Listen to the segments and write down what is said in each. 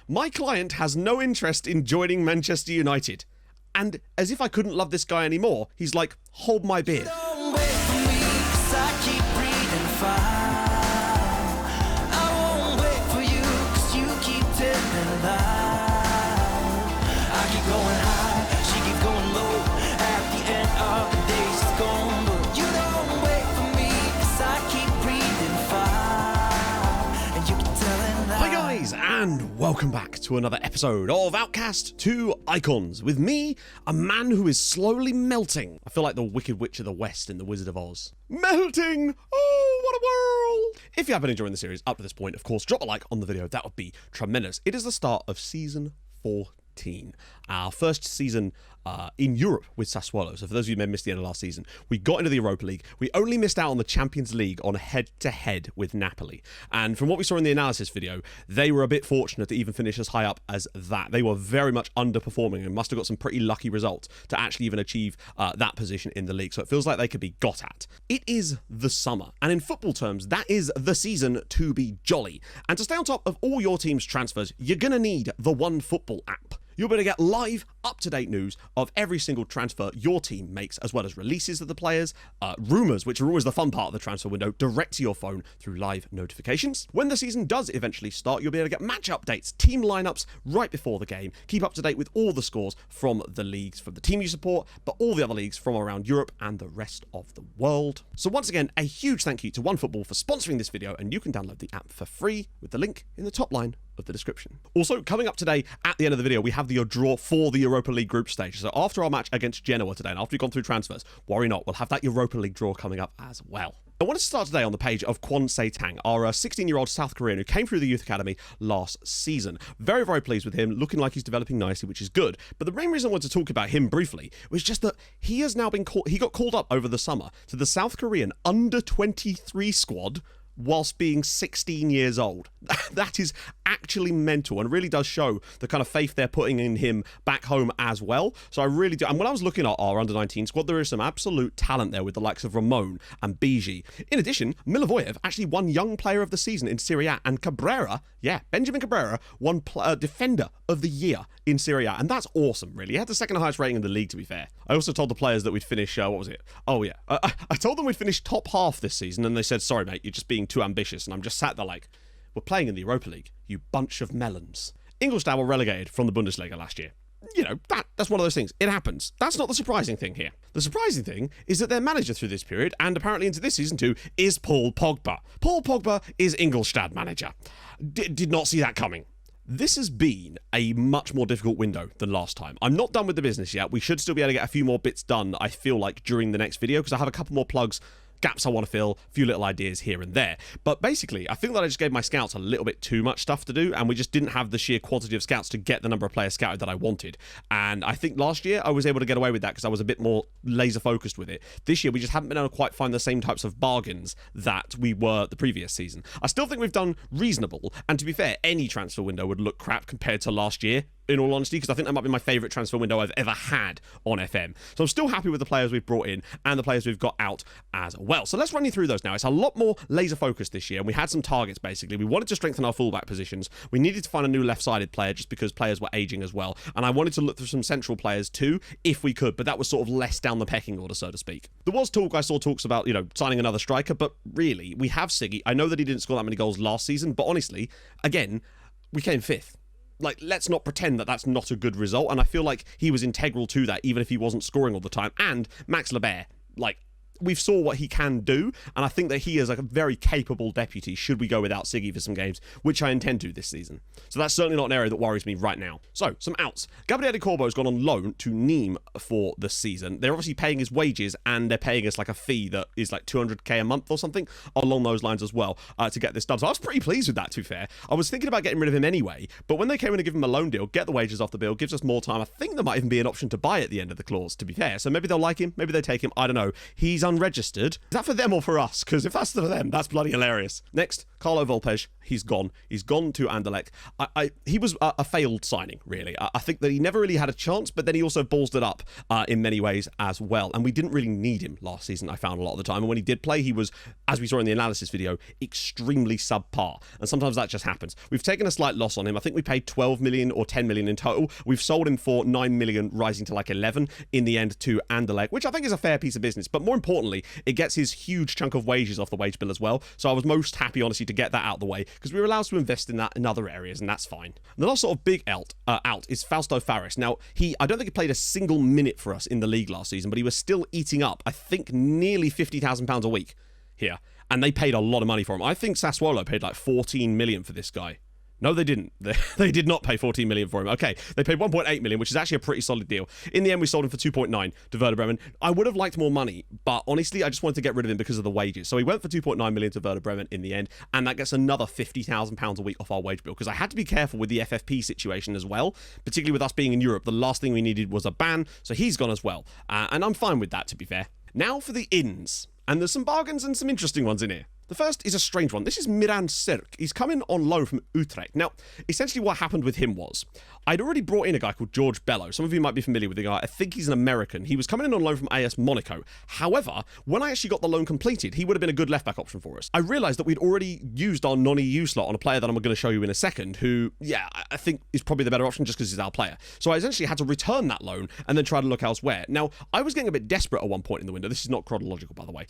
My client has no interest in joining Manchester United. And as if I couldn't love this guy anymore, he's like, hold my beer. Don't wait for me, 'cause I keep breathing fire. I won't wait for you, 'cause you keep telling lies. I keep going high, she keeps going low. At the end of the day, she's gone. But you don't wait for me, 'cause I keep breathing fire. And you keep telling lies. Hi guys, and welcome back to another episode of Outcast 2 Icons, with me, a man who is slowly melting. I feel like the Wicked Witch of the West in The Wizard of Oz. Melting! Oh, what a world! If you have been enjoying the series up to this point, of course, drop a like on the video. That would be tremendous. It is the start of Season 14. Our first season in Europe with Sassuolo. So for those of you who may have missed the end of last season, we got into the Europa League. We only missed out on the Champions League on head-to-head with Napoli. And from what we saw in the analysis video, they were a bit fortunate to even finish as high up as that. They were very much underperforming and must have got some pretty lucky results to actually even achieve that position in the league. So it feels like they could be got at. It is the summer. And in football terms, that is the season to be jolly. And to stay on top of all your team's transfers, you're going to need the OneFootball app. You'll be able to get live, up-to-date news of every single transfer your team makes, as well as releases of the players, rumours, which are always the fun part of the transfer window, direct to your phone through live notifications. When the season does eventually start, you'll be able to get match updates, team lineups right before the game, keep up to date with all the scores from the leagues, from the team you support, but all the other leagues from around Europe and the rest of the world. So once again, a huge thank you to OneFootball for sponsoring this video, and you can download the app for free with the link in the top line of the description. Also, coming up today at the end of the video, we have your draw for the Europa League group stage. So after our match against Genoa today, and after we've gone through transfers, worry not, we'll have that Europa League draw coming up as well. I wanted to start today on the page of Kwon Se-tang, our 16-year-old South Korean who came through the youth academy last season. Very, very pleased with him, looking like he's developing nicely, which is good. But the main reason I wanted to talk about him briefly was just that he has now been he got called up over the summer to the South Korean under-23 squad whilst being 16 years old. That is actually mental and really does show the kind of faith they're putting in him back home as well. So I really do. And when I was looking at our under-19 squad, there is some absolute talent there with the likes of Ramon and Biji. In addition, Milivojev actually won Young Player of the Season in Serie A, and Cabrera, Benjamin Cabrera, won Defender of the Year in Serie A, and that's awesome, really. He had the second highest rating in the league, to be fair. I also told the players that we'd finish, what was it? Oh, yeah. I told them we'd finish top half this season, and they said, sorry, mate, you're just being too ambitious. And I'm just sat there like, we're playing in the Europa League, you bunch of melons. Ingolstadt were relegated from the Bundesliga last year. You know, that's one of those things. It happens. That's not the surprising thing here. The surprising thing is that their manager through this period, and apparently into this season too, is Paul Pogba. Paul Pogba is Ingolstadt manager. Did not see that coming. This has been a much more difficult window than last time. I'm not done with the business yet. We should still be able to get a few more bits done, I feel like, during the next video, because I have a couple more plugs, gaps I want to fill, a few little ideas here and there. But basically, I think that I just gave my scouts a little bit too much stuff to do, and we just didn't have the sheer quantity of scouts to get the number of players scouted that I wanted. And I think last year I was able to get away with that because I was a bit more laser focused with it. This year we just haven't been able to quite find the same types of bargains that we were the previous season. I still think we've done reasonable, and to be fair, any transfer window would look crap compared to last year, in all honesty, because I think that might be my favourite transfer window I've ever had on FM. So I'm still happy with the players we've brought in and the players we've got out as well. So let's run you through those now. It's a lot more laser focused this year, and we had some targets basically. We wanted to strengthen our fullback positions. We needed to find a new left-sided player just because players were aging as well. And I wanted to look through some central players too, if we could, but that was sort of less down the pecking order, so to speak. There was talk, I saw talks about, signing another striker, but really, we have Siggy. I know that he didn't score that many goals last season, but honestly, again, we came fifth. Like, let's not pretend that that's not a good result, and I feel like he was integral to that, even if he wasn't scoring all the time. And Max Lebert, we've saw what he can do, and I think that he is a very capable deputy should we go without Siggy for some games, which I intend to this season. So that's certainly not an area that worries me right now. So, some outs. Gabriele Corbo has gone on loan to Nîmes for the season. They're obviously paying his wages, and they're paying us like a fee that is like 200k a month or something, along those lines as well, to get this done. So I was pretty pleased with that, to be fair. I was thinking about getting rid of him anyway, but when they came in to give him a loan deal, get the wages off the bill, gives us more time. I think there might even be an option to buy at the end of the clause, to be fair. So maybe they'll like him, maybe they take him, I don't know. He's unregistered. Is that for them or for us? Because if that's for them, that's bloody hilarious. Next, Carlo Volpes. He's gone. He's gone to Anderlecht. He was a failed signing, really. I think that he never really had a chance, but then he also ballsed it up in many ways as well. And we didn't really need him last season, I found a lot of the time. And when he did play, he was, as we saw in the analysis video, extremely subpar. And sometimes that just happens. We've taken a slight loss on him. I think we paid 12 million or 10 million in total. We've sold him for 9 million, rising to like 11 in the end to Anderlecht, which I think is a fair piece of business. But more importantly, it gets his huge chunk of wages off the wage bill as well. So I was most happy, honestly, to get that out of the way, because we were allowed to invest in that in other areas, and that's fine. And the last sort of big out is Fausto Fares. Now, I don't think he played a single minute for us in the league last season, but he was still eating up, I think, nearly £50,000 a week here. And they paid a lot of money for him. I think Sassuolo paid like 14 million for this guy. No, they didn't. They did not pay 14 million for him. Okay, they paid 1.8 million, which is actually a pretty solid deal. In the end, we sold him for 2.9 to Werder Bremen. I would have liked more money, but honestly, I just wanted to get rid of him because of the wages. So he went for 2.9 million to Werder Bremen in the end, and that gets another £50,000 a week off our wage bill, because I had to be careful with the FFP situation as well, particularly with us being in Europe. The last thing we needed was a ban, so he's gone as well. And I'm fine with that, to be fair. Now for the ins. And there's some bargains and some interesting ones in here. The first is a strange one. This is Miran Sirk. He's coming on loan from Utrecht. Now, essentially what happened with him was, I'd already brought in a guy called George Bello. Some of you might be familiar with the guy. I think he's an American. He was coming in on loan from AS Monaco. However, when I actually got the loan completed, he would have been a good left-back option for us. I realised that we'd already used our non-EU slot on a player that I'm going to show you in a second, who, yeah, I think is probably the better option just because he's our player. So I essentially had to return that loan and then try to look elsewhere. Now, I was getting a bit desperate at one point in the window. This is not chronological, by the way.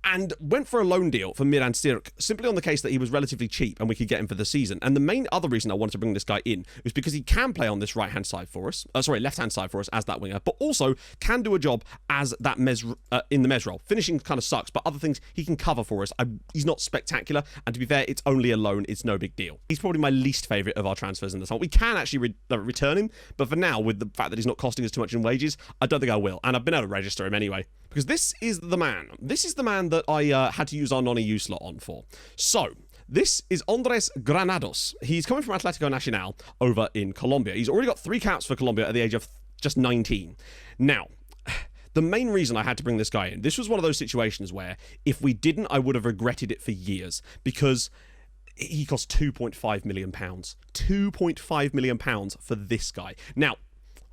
And went for a loan deal for Miran Sirk, simply on the case that he was relatively cheap and we could get him for the season. And the main other reason I wanted to bring this guy in was because he can play on this left-hand side for us as that winger, but also can do a job as that in the Mez role. Finishing kind of sucks, but other things he can cover for us. He's not spectacular, and to be fair, it's only a loan. It's no big deal. He's probably my least favourite of our transfers in the summer. We can actually return him, but for now, with the fact that he's not costing us too much in wages, I don't think I will. And I've been able to register him anyway. Because this is the man. This is the man that I had to use our non-EU slot on for. So, this is Andres Granados. He's coming from Atlético Nacional over in Colombia. He's already got 3 caps for Colombia at the age of just 19. Now, the main reason I had to bring this guy in, this was one of those situations where if we didn't, I would have regretted it for years, because he cost £2.5 million. £2.5 million for this guy. Now,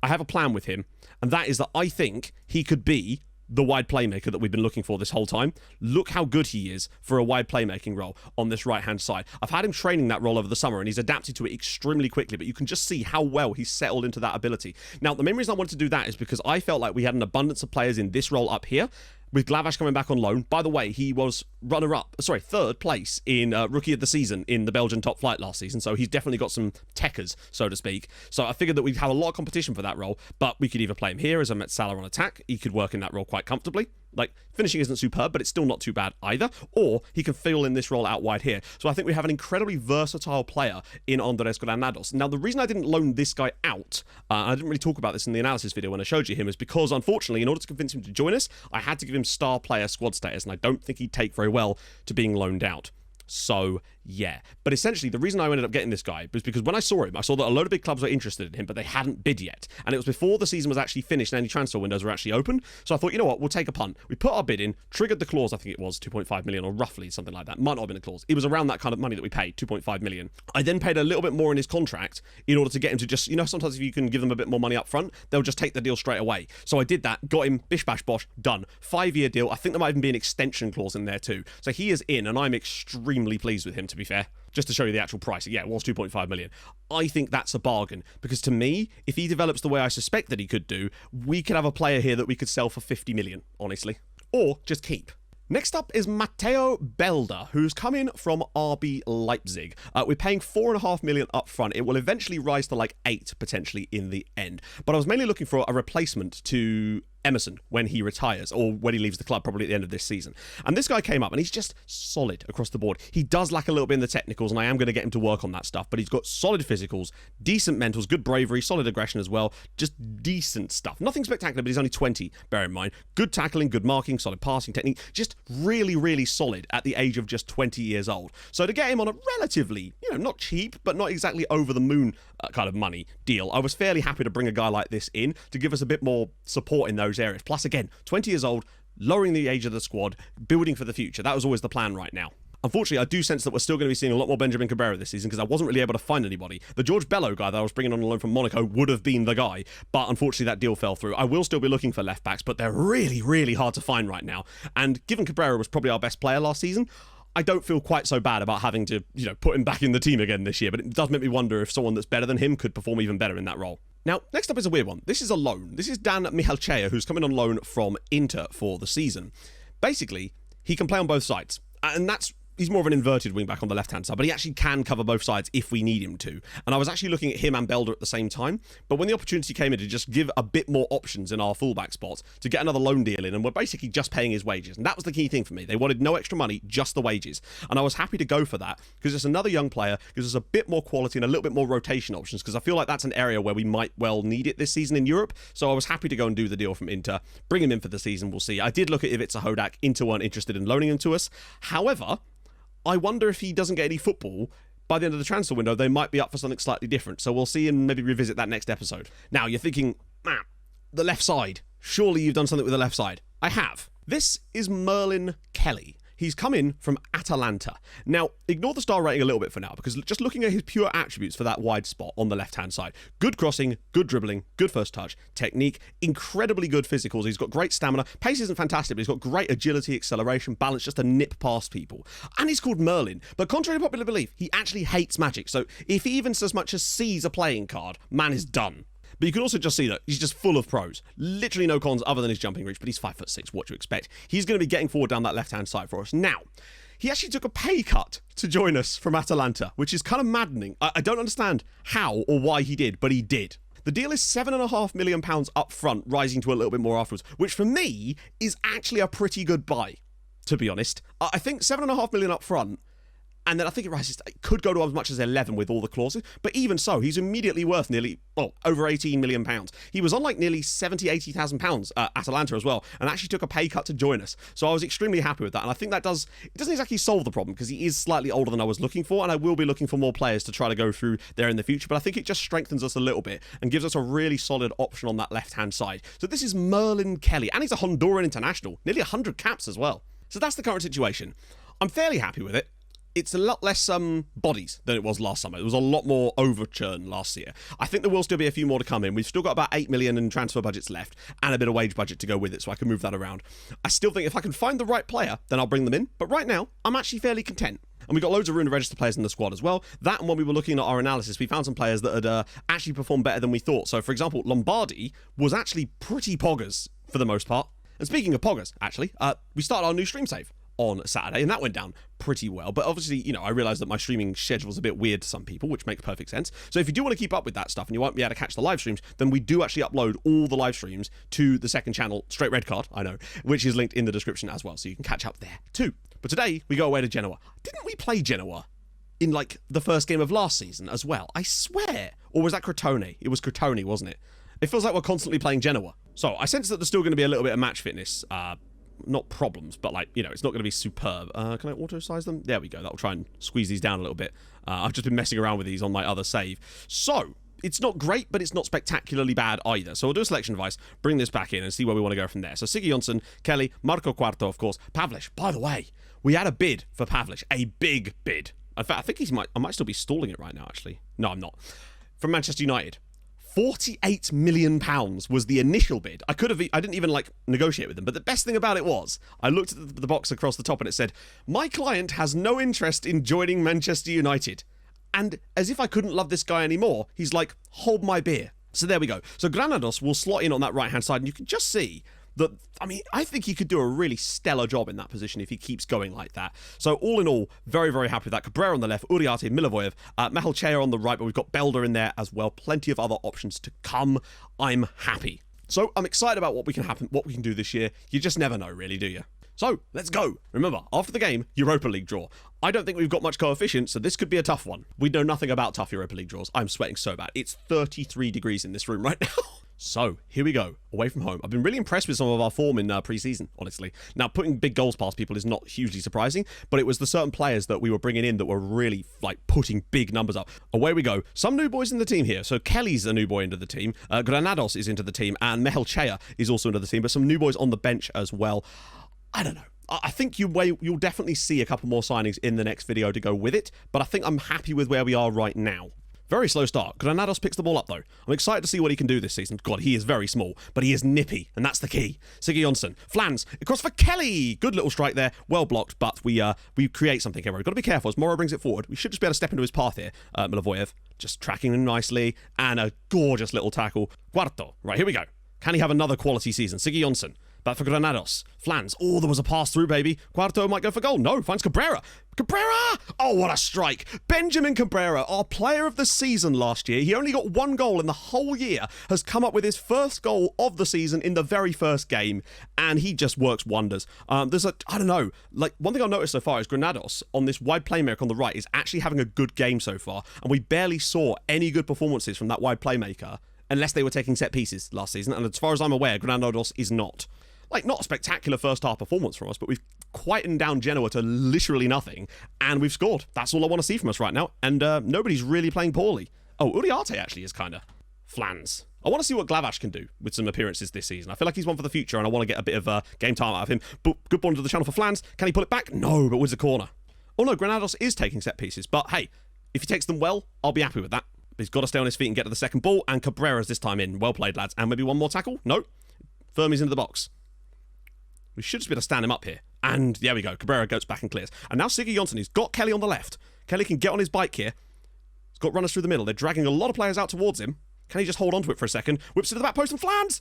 I have a plan with him, and that is that I think he could be the wide playmaker that we've been looking for this whole time. Look how good he is for a wide playmaking role on this right-hand side. I've had him training that role over the summer, and he's adapted to it extremely quickly, but you can just see how well he's settled into that ability. Now, the main reason I wanted to do that is because I felt like we had an abundance of players in this role up here, with Glavash coming back on loan. By the way, he was third place in Rookie of the Season in the Belgian top flight last season, so he's definitely got some techers, so to speak. So I figured that we'd have a lot of competition for that role, but we could either play him here as a Met Salah on attack. He could work in that role quite comfortably. Like, finishing isn't superb, but it's still not too bad either. Or he can fill in this role out wide here. So I think we have an incredibly versatile player in Andres Granados. Now, the reason I didn't loan this guy out, I didn't really talk about this in the analysis video when I showed you him, is because, unfortunately, in order to convince him to join us, I had to give him star player squad status, and I don't think he'd take very well to being loaned out. So, yeah. But essentially, the reason I ended up getting this guy was because when I saw him, I saw that a load of big clubs were interested in him, but they hadn't bid yet. And it was before the season was actually finished and any transfer windows were actually open. So I thought, you know what, we'll take a punt. We put our bid in, triggered the clause, I think it was 2.5 million or roughly something like that. Might not have been a clause. It was around that kind of money that we paid, 2.5 million. I then paid a little bit more in his contract in order to get him to just, sometimes if you can give them a bit more money up front, they'll just take the deal straight away. So I did that, got him, bish bash bosh, done. 5-year deal. I think there might even be an extension clause in there too. So he is in, and I'm extremely pleased with him, to be fair. Just to show you the actual price. Yeah, it was 2.5 million. I think that's a bargain, because to me, if he develops the way I suspect that he could do, we could have a player here that we could sell for 50 million, honestly. Or just keep. Next up is Matteo Belda, who's come in from RB Leipzig. We're paying 4.5 million up front. It will eventually rise to like 8 potentially in the end. But I was mainly looking for a replacement to Emerson when he retires, or when he leaves the club, probably at the end of this season. And this guy came up and he's just solid across the board. He does lack a little bit in the technicals, and I am going to get him to work on that stuff, but he's got solid physicals, decent mentals, good bravery, solid aggression as well, just decent stuff. Nothing spectacular, but he's only 20, bear in mind. Good tackling, good marking, solid passing technique, just really, really solid at the age of just 20 years old. So to get him on a relatively, not cheap, but not exactly over the moon kind of money deal, I was fairly happy to bring a guy like this in to give us a bit more support in those areas. Plus, again, 20 years old, lowering the age of the squad, building for the future. That was always the plan right now. Unfortunately, I do sense that we're still going to be seeing a lot more Benjamin Cabrera this season because I wasn't really able to find anybody. The George Bello guy that I was bringing on loan from Monaco would have been the guy, but unfortunately that deal fell through. I will still be looking for left backs, but they're really, really hard to find right now. And given Cabrera was probably our best player last season, I don't feel quite so bad about having to, put him back in the team again this year, but it does make me wonder if someone that's better than him could perform even better in that role. Now, next up is a weird one. This is a loan. This is Dan Michalchea, who's coming on loan from Inter for the season. Basically, he can play on both sides, and he's more of an inverted wing-back on the left-hand side, but he actually can cover both sides if we need him to. And I was actually looking at him and Belder at the same time, but when the opportunity came in to just give a bit more options in our fullback spots, to get another loan deal in, and we're basically just paying his wages. And that was the key thing for me. They wanted no extra money, just the wages. And I was happy to go for that, because it's another young player, gives us a bit more quality and a little bit more rotation options, because I feel like that's an area where we might well need it this season in Europe. So I was happy to go and do the deal from Inter, bring him in for the season, we'll see. I did look at Ivica Hodak. Inter weren't interested in loaning him to us. However, I wonder if he doesn't get any football by the end of the transfer window, they might be up for something slightly different. So we'll see and maybe revisit that next episode. Now, you're thinking, the left side. Surely you've done something with the left side. I have. This is Merlin Kelly. He's come in from Atalanta. Now, ignore the star rating a little bit for now, because just looking at his pure attributes for that wide spot on the left-hand side. Good crossing, good dribbling, good first touch, technique, incredibly good physicals. He's got great stamina. Pace isn't fantastic, but he's got great agility, acceleration, balance, just to nip past people. And he's called Merlin. But contrary to popular belief, he actually hates magic. So if he even so much as sees a playing card, man is done. But you can also just see that he's just full of pros. Literally no cons other than his jumping reach, but he's 5'6", what do you expect? He's going to be getting forward down that left-hand side for us. Now, he actually took a pay cut to join us from Atalanta, which is kind of maddening. I don't understand how or why he did, but he did. The deal is £7.5 million up front, rising to a little bit more afterwards, which for me is actually a pretty good buy, to be honest. I think £7.5 million up front, and then I think it could go to as much as 11 with all the clauses. But even so, he's immediately worth over £18 million. He was on nearly £70,000-80,000 at Atalanta as well, and actually took a pay cut to join us. So I was extremely happy with that. And I think it doesn't exactly solve the problem, because he is slightly older than I was looking for, and I will be looking for more players to try to go through there in the future. But I think it just strengthens us a little bit and gives us a really solid option on that left-hand side. So this is Merlin Kelly, and he's a Honduran international, nearly 100 caps as well. So that's the current situation. I'm fairly happy with it. It's a lot less bodies than it was last summer. It was a lot more overchurn last year. I think there will still be a few more to come in. We've still got about 8 million in transfer budgets left and a bit of wage budget to go with it, so I can move that around. I still think if I can find the right player, then I'll bring them in. But right now, I'm actually fairly content. And we've got loads of room to register players in the squad as well. That, and when we were looking at our analysis, we found some players that had actually performed better than we thought. So, for example, Lombardi was actually pretty poggers for the most part. And speaking of poggers, actually, we started our new stream save on Saturday, and that went down pretty well. But obviously, I realised that my streaming schedule is a bit weird to some people, which makes perfect sense. So if you do want to keep up with that stuff and you won't be able to catch the live streams, then we do actually upload all the live streams to the second channel, Straight Red Card, I know, which is linked in the description as well, so you can catch up there too. But today, we go away to Genoa. Didn't we play Genoa in, the first game of last season as well? I swear. Or was that Crotone? It was Crotone, wasn't it? It feels like we're constantly playing Genoa. So I sense that there's still going to be a little bit of match fitness, not problems, but it's not going to be superb. Can I auto size them? There we go. That'll try and squeeze these down a little bit. I've just been messing around with these on my other save. So it's not great, but it's not spectacularly bad either. So we'll do a selection device, bring this back in and see where we want to go from there. So Siggy Jonsson, Kelly, Marco Quarto, of course, Pavlich. By the way, we had a bid for Pavlich, a big bid. In fact, I think I might still be stalling it right now, actually. No, I'm not. From Manchester United. £48 million was the initial bid. I didn't even negotiate with them, but the best thing about it was I looked at the box across the top and it said, "My client has no interest in joining Manchester United." And as if I couldn't love this guy anymore, he's like, "Hold my beer." So there we go. So Granados will slot in on that right-hand side, and you can just see that, I think he could do a really stellar job in that position if he keeps going like that. So all in all, very, very happy with that. Cabrera on the left, Uriarte, Milivojev, Michalchea on the right, but we've got Belder in there as well. Plenty of other options to come. I'm happy. So I'm excited about what we can do this year. You just never know, really, do you? So let's go. Remember, after the game, Europa League draw. I don't think we've got much coefficient, so this could be a tough one. We know nothing about tough Europa League draws. I'm sweating so bad. It's 33 degrees in this room right now. So, here we go, away from home. I've been really impressed with some of our form in pre-season, honestly. Now, putting big goals past people is not hugely surprising, but it was the certain players that we were bringing in that were really, putting big numbers up. Away we go. Some new boys in the team here. So, Kelly's a new boy into the team, Granados is into the team, and Mehel Chea is also into the team, but some new boys on the bench as well. I don't know. I think you'll definitely see a couple more signings in the next video to go with it, but I think I'm happy with where we are right now. Very slow start. Granados picks the ball up, though. I'm excited to see what he can do this season. God, he is very small, but he is nippy, and that's the key. Siggy Jonsson. Flans. Across for Kelly. Good little strike there. Well blocked, but we create something here. We've got to be careful as Moro brings it forward. We should just be able to step into his path here. Milivojev just tracking him nicely, and a gorgeous little tackle. Cuarto. Right, here we go. Can he have another quality season? Siggy Jonsson. Back for Granados. Flans. Oh, there was a pass through, baby. Cuarto might go for goal. No, finds Cabrera. Cabrera! Oh, what a strike. Benjamin Cabrera, our player of the season last year. He only got one goal in the whole year, has come up with his first goal of the season in the very first game, and he just works wonders. I don't know, one thing I've noticed so far is Granados, on this wide playmaker on the right, is actually having a good game so far, and we barely saw any good performances from that wide playmaker, unless they were taking set pieces last season, and as far as I'm aware, Granados is not. Not a spectacular first half performance from us, but we've quietened down Genoa to literally nothing, and we've scored. That's all I want to see from us right now, and nobody's really playing poorly. Oh, Uriarte actually is kind of Flans. I want to see what Glavash can do with some appearances this season. I feel like he's one for the future, and I want to get a bit of game time out of him. But good ball into the channel for Flans. Can he pull it back? No, but wins the corner. Oh no, Granados is taking set pieces, but hey, if he takes them well, I'll be happy with that. But he's got to stay on his feet and get to the second ball, and Cabrera's this time in. Well played, lads. And maybe one more tackle? No. Fermi's into the box. We should just be able to stand him up here. And there we go. Cabrera goes back and clears. And now Siggy Jonsson, he's got Kelly on the left. Kelly can get on his bike here. He's got runners through the middle. They're dragging a lot of players out towards him. Can he just hold on to it for a second? Whips it to the back post and Flans!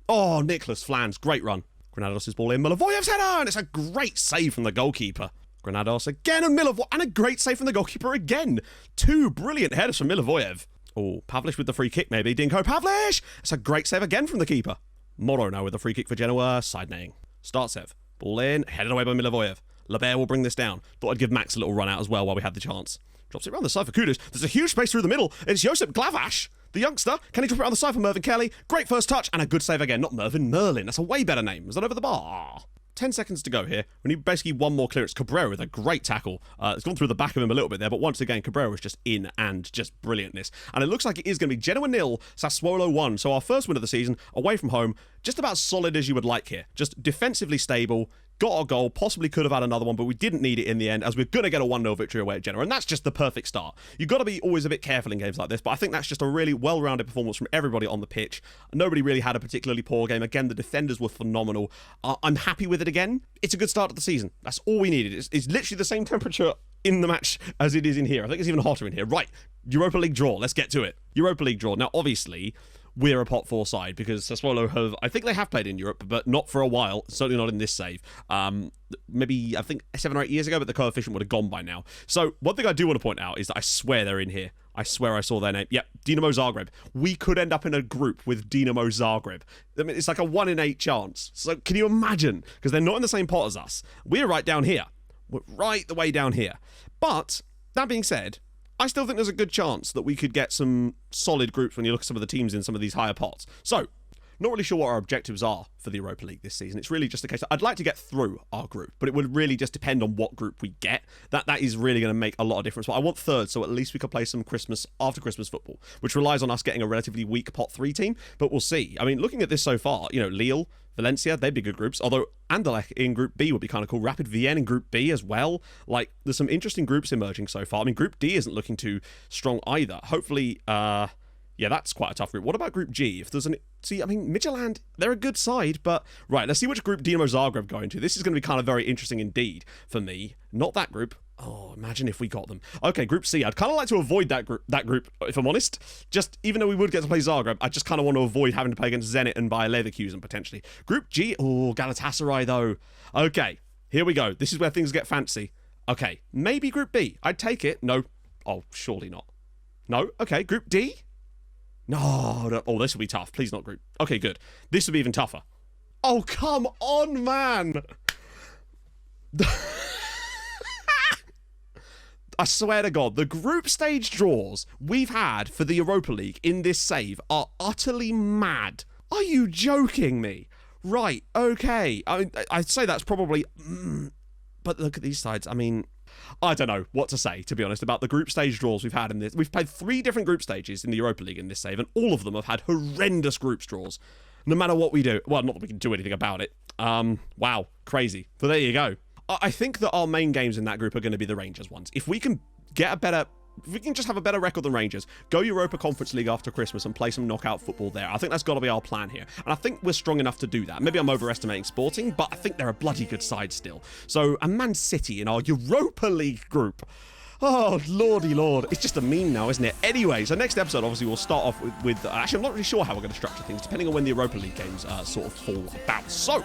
Oh, Nicholas Flans. Great run. Granados' ball in. Milivojev's header! And it's a great save from the goalkeeper. Granados again and Milivojev. And a great save from the goalkeeper again. Two brilliant headers from Milivojev. Oh, Pavlich with the free kick maybe. Dinko Pavlich! It's a great save again from the keeper. Moro now with the free kick for Genoa. Side-naying. Startsev. Ball in. Headed away by Milivojev. Lebert will bring this down. Thought I'd give Max a little run out as well while we had the chance. Drops it around the side for Kudus. There's a huge space through the middle. It's Josip Glavash, the youngster. Can he drop it around the side for Mervyn Kelly? Great first touch and a good save again. Not Mervyn, Merlin. That's a way better name. Was that over the bar? 10 seconds to go here. We need basically one more clearance. Cabrera with a great tackle. It's gone through the back of him a little bit there, but once again, Cabrera was just in and just brilliantness. And it looks like it is going to be Genoa 0, Sassuolo 1. So our first win of the season, away from home, just about solid as you would like here. Just defensively stable. Got our goal, possibly could have had another one, but we didn't need it in the end, as we're going to get a 1-0 victory away at Genoa, and that's just the perfect start. You've got to be always a bit careful in games like this, but I think that's just a really well-rounded performance from everybody on the pitch. Nobody really had a particularly poor game. Again, the defenders were phenomenal. I'm happy with it again. It's a good start to the season. That's all we needed. It's literally the same temperature in the match as it is in here. I think it's even hotter in here. Right, Europa League draw. Let's get to it. Europa League draw. Now, obviously, we're a pot 4 side because Sassuolo have, I think they have played in Europe, but not for a while. Certainly not in this save. Maybe, I think 7 or 8 years ago, but the coefficient would have gone by now. So one thing I do want to point out is that I swear they're in here. I swear I saw their name. Yep, Dinamo Zagreb. We could end up in a group with Dinamo Zagreb. I mean, it's like a 1 in 8 chance. So can you imagine? Because they're not in the same pot as us. We're right down here. We're right the way down here. But that being said, I still think there's a good chance that we could get some solid groups when you look at some of the teams in some of these higher pots. So, not really sure what our objectives are for the Europa League this season. It's really just a case of, I'd like to get through our group, but it would really just depend on what group we get. That is really going to make a lot of difference. But I want third, so at least we could play some after Christmas football, which relies on us getting a relatively weak pot 3 team, but we'll see. I mean, looking at this so far, Lille, Valencia, they'd be good groups, although Anderlecht in Group B would be kind of cool. Rapid Vienna in Group B as well. There's some interesting groups emerging so far. I mean, Group D isn't looking too strong either. Hopefully, yeah, that's quite a tough group. What about Group G? Midtjylland, they're a good side, but right, let's see which group Dinamo Zagreb go into. This is going to be kind of very interesting indeed for me. Not that group. Oh, imagine if we got them. Okay, Group C. I'd kind of like to avoid that group, if I'm honest. Just, even though we would get to play Zagreb, I just kind of want to avoid having to play against Zenit and Bayer Leverkusen, potentially. Group G. Oh, Galatasaray, though. Okay, here we go. This is where things get fancy. Okay, maybe Group B. I'd take it. No. Oh, surely not. No? Okay, Group D? No. Oh, this will be tough. Please not Group. Okay, good. This will be even tougher. Oh, come on, man. I swear to God, the group stage draws we've had for the Europa League in this save are utterly mad. Are you joking me? Right, okay. I'd say that's probably... but look at these sides. I mean, I don't know what to say, to be honest, about the group stage draws we've had in this. We've played 3 different group stages in the Europa League in this save, and all of them have had horrendous group draws. No matter what we do. Well, not that we can do anything about it. Wow, crazy. But there you go. I think that our main games in that group are going to be the Rangers ones. If we can just have a better record than Rangers, go Europa Conference League after Christmas and play some knockout football there. I think that's got to be our plan here. And I think we're strong enough to do that. Maybe I'm overestimating Sporting, but I think they're a bloody good side still. So, and Man City in our Europa League group. Oh, lordy lord. It's just a meme now, isn't it? Anyway, so next episode, obviously, we'll start off with actually, I'm not really sure how we're going to structure things, depending on when the Europa League games sort of fall about. So,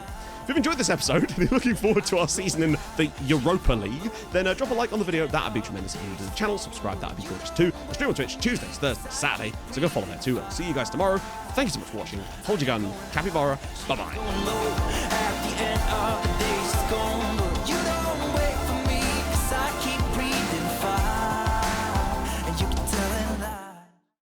if you've enjoyed this episode and you're looking forward to our season in the Europa League, then drop a like on the video. That'd be tremendous. If you're new to the channel, subscribe. That'd be gorgeous too. I stream on Twitch Tuesdays, Thursdays, Saturday, so go follow there too. I'll see you guys tomorrow. Thank you so much for watching. Hold your gun. Capybara. Bye-bye.